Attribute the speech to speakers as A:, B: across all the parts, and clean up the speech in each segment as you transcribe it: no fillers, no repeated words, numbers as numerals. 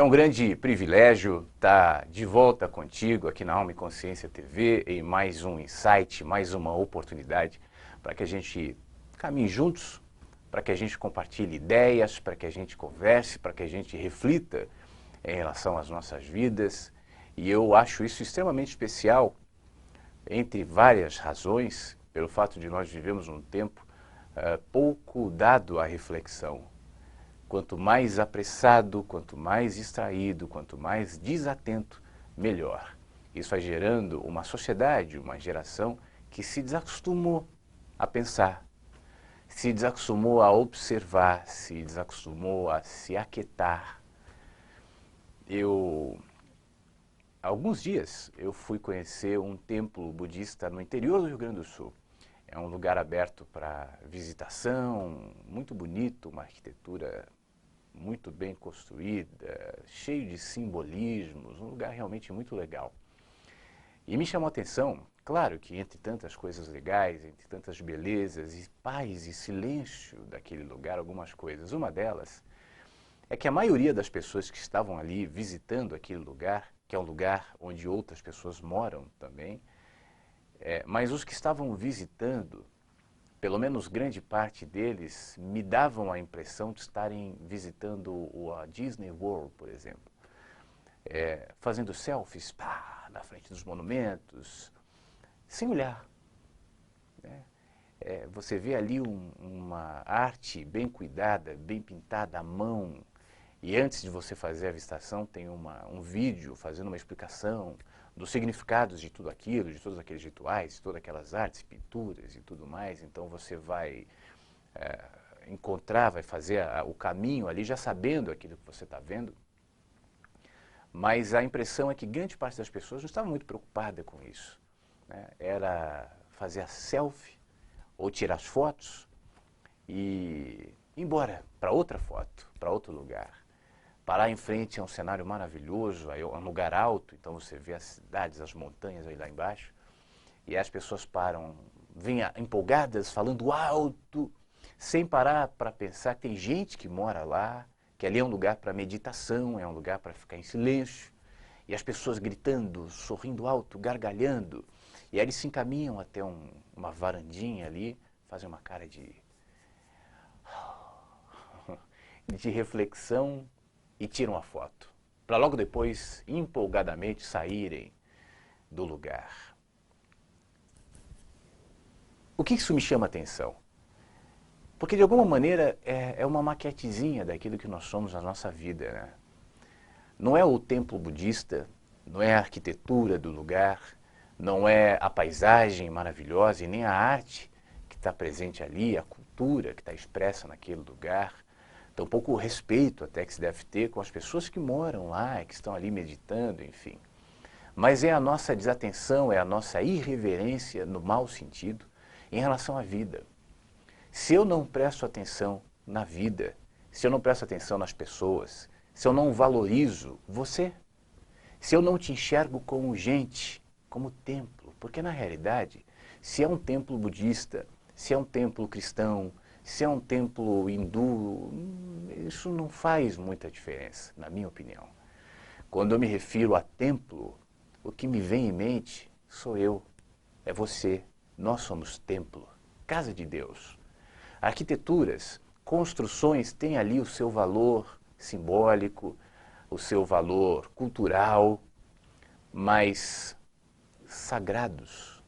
A: É um grande privilégio estar de volta contigo aqui na Alma e Consciência TV em mais um insight, mais uma oportunidade para que a gente caminhe juntos, para que a gente compartilhe ideias, para que a gente converse, para que a gente reflita em relação às nossas vidas. E eu acho isso extremamente especial, entre várias razões, pelo fato de nós vivemos um tempo pouco dado à reflexão. Quanto mais apressado, quanto mais distraído, quanto mais desatento, melhor. Isso vai gerando uma sociedade, uma geração que se desacostumou a pensar, se desacostumou a observar, se desacostumou a se aquietar. Há alguns dias eu fui conhecer um templo budista no interior do Rio Grande do Sul. É um lugar aberto para visitação, muito bonito, uma arquitetura muito bem construída, cheio de simbolismos, um lugar realmente muito legal. E me chamou a atenção, claro que entre tantas coisas legais, entre tantas belezas e paz e silêncio daquele lugar, algumas coisas. Uma delas é que a maioria das pessoas que estavam ali visitando aquele lugar, que é um lugar onde outras pessoas moram também, mas os que estavam visitando, pelo menos grande parte deles, me davam a impressão de estarem visitando a Disney World, por exemplo. Fazendo selfies na frente dos monumentos, sem olhar. Né? Você vê ali uma arte bem cuidada, bem pintada à mão, e antes de você fazer a visitação tem um vídeo fazendo uma explicação dos significados de tudo aquilo, de todos aqueles rituais, de todas aquelas artes, pinturas e tudo mais. Então você vai encontrar, vai fazer o caminho ali já sabendo aquilo que você está vendo. Mas a impressão é que grande parte das pessoas não estava muito preocupada com isso. Né? Era fazer a selfie ou tirar as fotos e ir embora para outra foto, para outro lugar. Parar em frente a um cenário maravilhoso, é um lugar alto, então você vê as cidades, as montanhas aí lá embaixo, e as pessoas param, vêm empolgadas, falando alto, sem parar para pensar que tem gente que mora lá, que ali é um lugar para meditação, é um lugar para ficar em silêncio, e as pessoas gritando, sorrindo alto, gargalhando, e aí eles se encaminham até uma varandinha ali, fazem uma cara de reflexão, e tiram a foto, para logo depois, empolgadamente, saírem do lugar. O que isso me chama a atenção? Porque, de alguma maneira, é uma maquetezinha daquilo que nós somos na nossa vida. Né? Não é o templo budista, não é a arquitetura do lugar, não é a paisagem maravilhosa e nem a arte que está presente ali, a cultura que está expressa naquele lugar, tampouco o respeito até que se deve ter com as pessoas que moram lá, que estão ali meditando, enfim. Mas é a nossa desatenção, é a nossa irreverência, no mau sentido, em relação à vida. Se eu não presto atenção na vida, se eu não presto atenção nas pessoas, se eu não valorizo você, se eu não te enxergo como gente, como templo, porque na realidade, se é um templo budista, se é um templo cristão, se é um templo hindu, isso não faz muita diferença, na minha opinião. Quando eu me refiro a templo, o que me vem em mente sou eu, é você. Nós somos templo, casa de Deus. Arquiteturas, construções têm ali o seu valor simbólico, o seu valor cultural, mas sagrados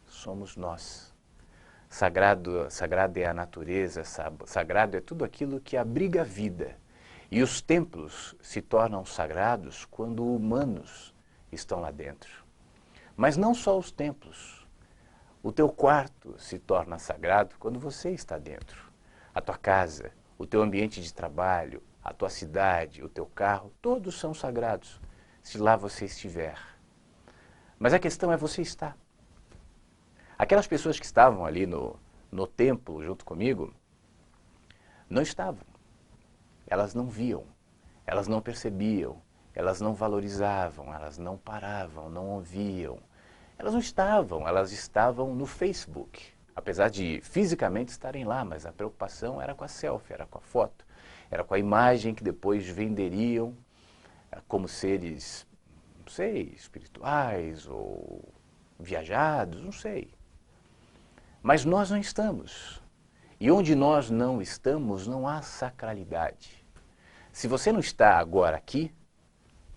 A: somos nós. Sagrado é a natureza, sagrado é tudo aquilo que abriga a vida. E os templos se tornam sagrados quando humanos estão lá dentro. Mas não só os templos. O teu quarto se torna sagrado quando você está dentro. A tua casa, o teu ambiente de trabalho, a tua cidade, o teu carro, todos são sagrados, se lá você estiver. Mas a questão é você estar. Aquelas pessoas que estavam ali no templo junto comigo, não estavam. Elas não viam, elas não percebiam, elas não valorizavam, elas não paravam, não ouviam. Elas não estavam, elas estavam no Facebook. Apesar de fisicamente estarem lá, mas a preocupação era com a selfie, era com a foto, era com a imagem que depois venderiam como seres, não sei, espirituais ou viajados, não sei. Mas nós não estamos. E onde nós não estamos, não há sacralidade. Se você não está agora aqui,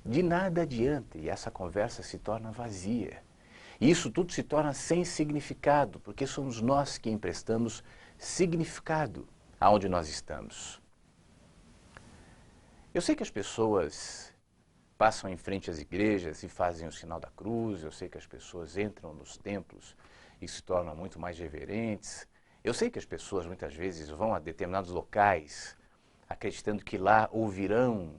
A: de nada adianta e essa conversa se torna vazia. E isso tudo se torna sem significado, porque somos nós que emprestamos significado aonde nós estamos. Eu sei que as pessoas passam em frente às igrejas e fazem o sinal da cruz, eu sei que as pessoas entram nos templos e se tornam muito mais reverentes. Eu sei que as pessoas muitas vezes vão a determinados locais acreditando que lá ouvirão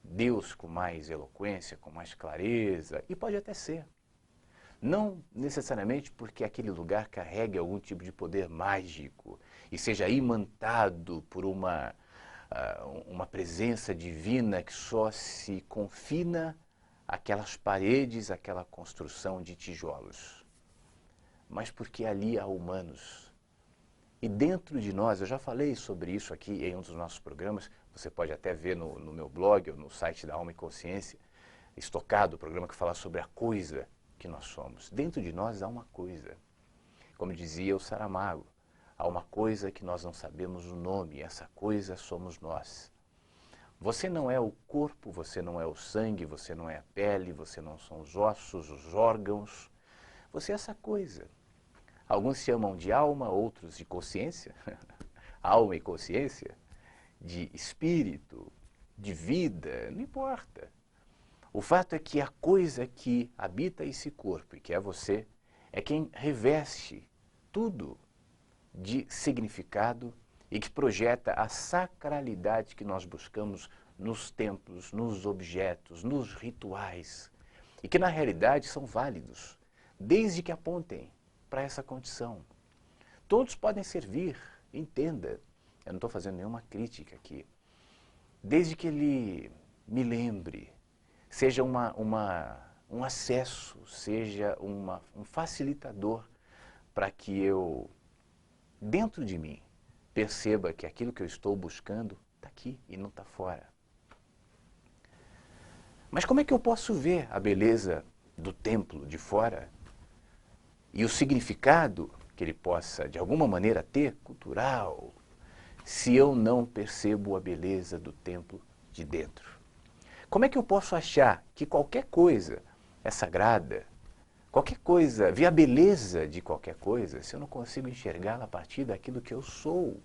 A: Deus com mais eloquência, com mais clareza, e pode até ser. Não necessariamente porque aquele lugar carregue algum tipo de poder mágico e seja imantado por uma presença divina que só se confina àquelas paredes, àquela construção de tijolos. Mas porque ali há humanos. E dentro de nós, eu já falei sobre isso aqui em um dos nossos programas, você pode até ver no meu blog ou no site da Alma e Consciência, estocado o programa que fala sobre a coisa que nós somos. Dentro de nós há uma coisa. Como dizia o Saramago, há uma coisa que nós não sabemos o nome, e essa coisa somos nós. Você não é o corpo, você não é o sangue, você não é a pele, você não são os ossos, os órgãos. Você é essa coisa. Alguns chamam de alma, outros de consciência. Alma e consciência, de espírito, de vida, não importa. O fato é que a coisa que habita esse corpo, e que é você, é quem reveste tudo de significado e que projeta a sacralidade que nós buscamos nos templos, nos objetos, nos rituais, e que na realidade são válidos, desde que apontem para essa condição. Todos podem servir, entenda, eu não estou fazendo nenhuma crítica aqui, desde que ele me lembre, seja um acesso, seja um facilitador para que eu, dentro de mim, perceba que aquilo que eu estou buscando está aqui e não está fora. Mas como é que eu posso ver a beleza do templo de fora e o significado que ele possa, de alguma maneira, ter, cultural, se eu não percebo a beleza do templo de dentro? Como é que eu posso achar que qualquer coisa é sagrada, qualquer coisa, ver a beleza de qualquer coisa, se eu não consigo enxergá-la a partir daquilo que eu sou?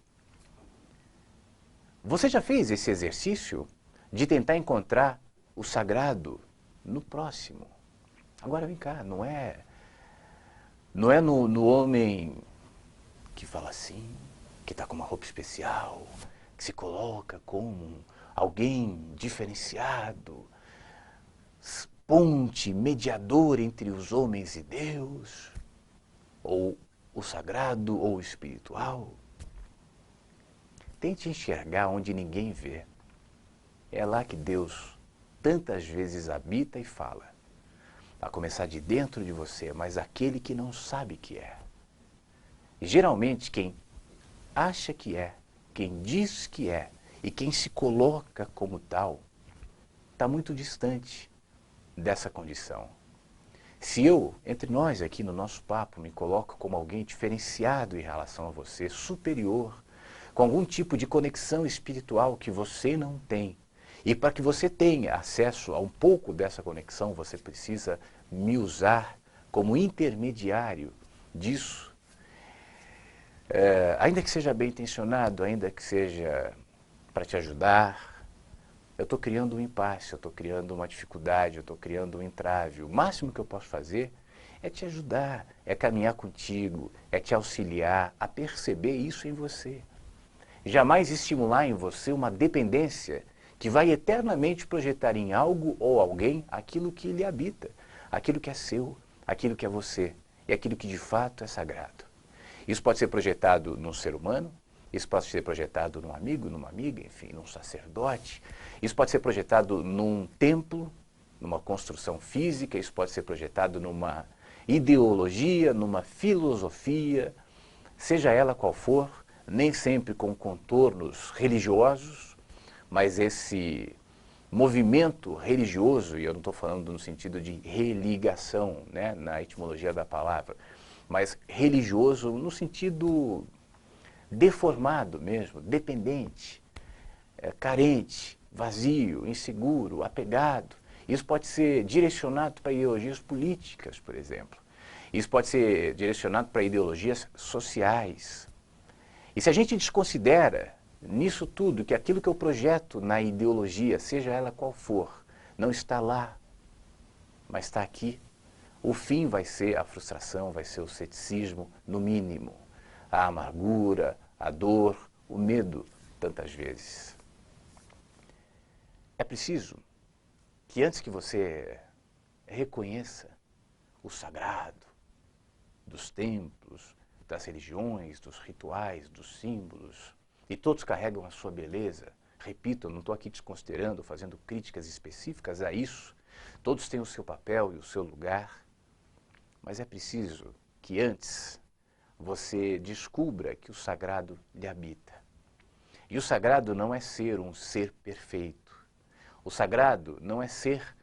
A: Você já fez esse exercício de tentar encontrar o sagrado no próximo? Agora vem cá, não é no homem que fala assim, que está com uma roupa especial, que se coloca como alguém diferenciado, ponte, mediador entre os homens e Deus, ou o sagrado ou o espiritual. Tente enxergar onde ninguém vê. É lá que Deus tantas vezes habita e fala. A começar de dentro de você, mas aquele que não sabe que é. E geralmente quem acha que é, quem diz que é e quem se coloca como tal, está muito distante dessa condição. Se eu, entre nós aqui no nosso papo, me coloco como alguém diferenciado em relação a você, superior, com algum tipo de conexão espiritual que você não tem, e para que você tenha acesso a um pouco dessa conexão, você precisa me usar como intermediário disso, ainda que seja bem intencionado, ainda que seja para te ajudar, eu estou criando um impasse, eu estou criando uma dificuldade, eu estou criando um entrave. O máximo que eu posso fazer é te ajudar, é caminhar contigo, é te auxiliar a perceber isso em você. Jamais estimular em você uma dependência que vai eternamente projetar em algo ou alguém aquilo que lhe habita, aquilo que é seu, aquilo que é você e aquilo que de fato é sagrado. Isso pode ser projetado num ser humano, isso pode ser projetado num amigo, numa amiga, enfim, num sacerdote. Isso pode ser projetado num templo, numa construção física, isso pode ser projetado numa ideologia, numa filosofia, seja ela qual for, nem sempre com contornos religiosos, mas esse movimento religioso, e eu não estou falando no sentido de religação, né, na etimologia da palavra, mas religioso no sentido deformado mesmo, dependente, carente, vazio, inseguro, apegado. Isso pode ser direcionado para ideologias políticas, por exemplo. Isso pode ser direcionado para ideologias sociais. E se a gente desconsidera nisso tudo que aquilo que eu projeto na ideologia, seja ela qual for, não está lá, mas está aqui, o fim vai ser a frustração, vai ser o ceticismo, no mínimo, a amargura, a dor, o medo, tantas vezes. É preciso que antes que você reconheça o sagrado dos templos, das religiões, dos rituais, dos símbolos, e todos carregam a sua beleza. Repito, eu não estou aqui desconsiderando, fazendo críticas específicas a isso. Todos têm o seu papel e o seu lugar, mas é preciso que antes você descubra que o sagrado lhe habita. E o sagrado não é ser um ser perfeito. O sagrado não é ser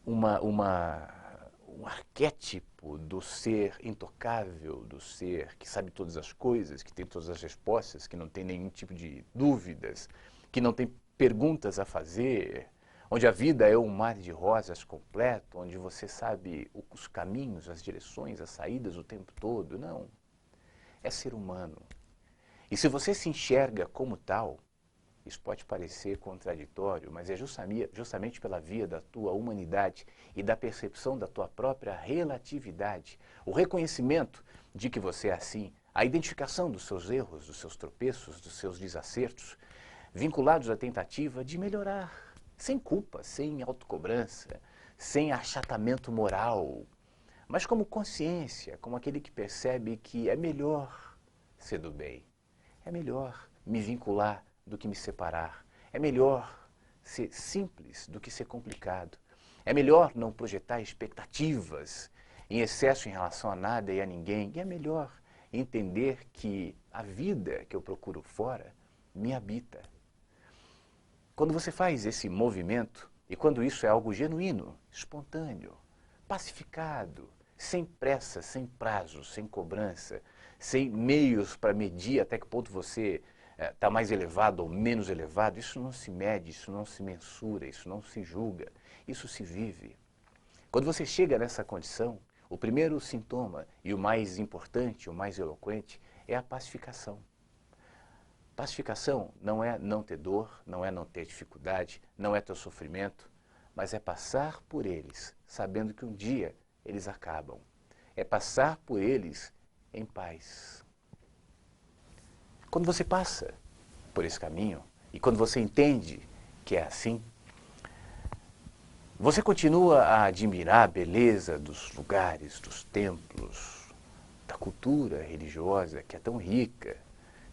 A: um arquétipo do ser intocável, do ser que sabe todas as coisas, que tem todas as respostas, que não tem nenhum tipo de dúvidas, que não tem perguntas a fazer, onde a vida é um mar de rosas completo, onde você sabe os caminhos, as direções, as saídas o tempo todo. Não. É ser humano. E se você se enxerga como tal, isso pode parecer contraditório, mas é justamente pela via da tua humanidade e da percepção da tua própria relatividade, o reconhecimento de que você é assim, a identificação dos seus erros, dos seus tropeços, dos seus desacertos, vinculados à tentativa de melhorar, sem culpa, sem autocobrança, sem achatamento moral, mas como consciência, como aquele que percebe que é melhor ser do bem, é melhor me vincular do que me separar. É melhor ser simples do que ser complicado. É melhor não projetar expectativas em excesso em relação a nada e a ninguém. E é melhor entender que a vida que eu procuro fora me habita. Quando você faz esse movimento, e quando isso é algo genuíno, espontâneo, pacificado, sem pressa, sem prazo, sem cobrança, sem meios para medir até que ponto você está mais elevado ou menos elevado, isso não se mede, isso não se mensura, isso não se julga, isso se vive. Quando você chega nessa condição, o primeiro sintoma e o mais importante, o mais eloquente, é a pacificação. Pacificação não é não ter dor, não é não ter dificuldade, não é ter sofrimento, mas é passar por eles, sabendo que um dia eles acabam. É passar por eles em paz. Quando você passa por esse caminho, e quando você entende que é assim, você continua a admirar a beleza dos lugares, dos templos, da cultura religiosa que é tão rica,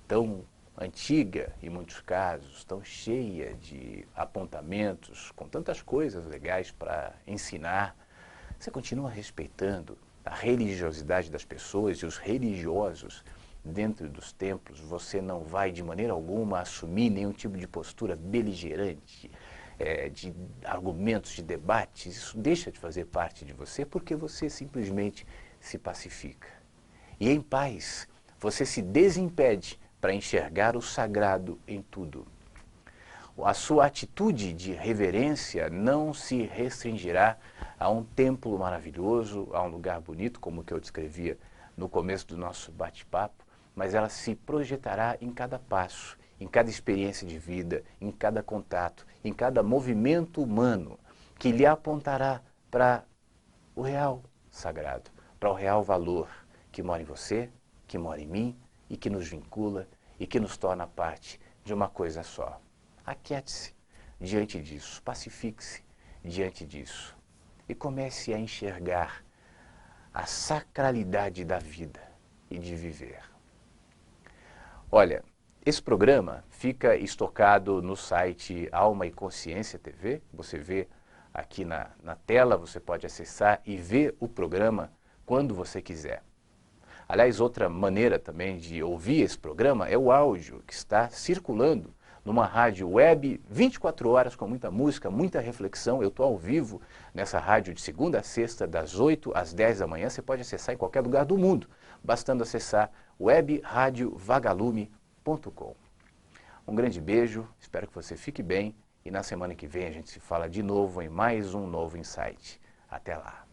A: tão antiga em muitos casos, tão cheia de apontamentos, com tantas coisas legais para ensinar. Você continua respeitando a religiosidade das pessoas e os religiosos dentro dos templos. Você não vai de maneira alguma assumir nenhum tipo de postura beligerante, de argumentos, de debates. Isso deixa de fazer parte de você porque você simplesmente se pacifica. E em paz, você se desimpede para enxergar o sagrado em tudo. A sua atitude de reverência não se restringirá a um templo maravilhoso, a um lugar bonito, como o que eu descrevia no começo do nosso bate-papo, mas ela se projetará em cada passo, em cada experiência de vida, em cada contato, em cada movimento humano, que lhe apontará para o real sagrado, para o real valor que mora em você, que mora em mim e que nos vincula e que nos torna parte de uma coisa só. Aquiete-se diante disso, pacifique-se diante disso e comece a enxergar a sacralidade da vida e de viver. Olha, esse programa fica estocado no site Alma e Consciência TV. Você vê aqui na tela, você pode acessar e ver o programa quando você quiser. Aliás, outra maneira também de ouvir esse programa é o áudio que está circulando numa rádio web 24 horas com muita música, muita reflexão. Eu estou ao vivo nessa rádio de segunda a sexta, das 8 às 10 da manhã. Você pode acessar em qualquer lugar do mundo, bastando acessar webradiovagalume.com. Um grande beijo, espero que você fique bem e na semana que vem a gente se fala de novo em mais um novo Insight. Até lá!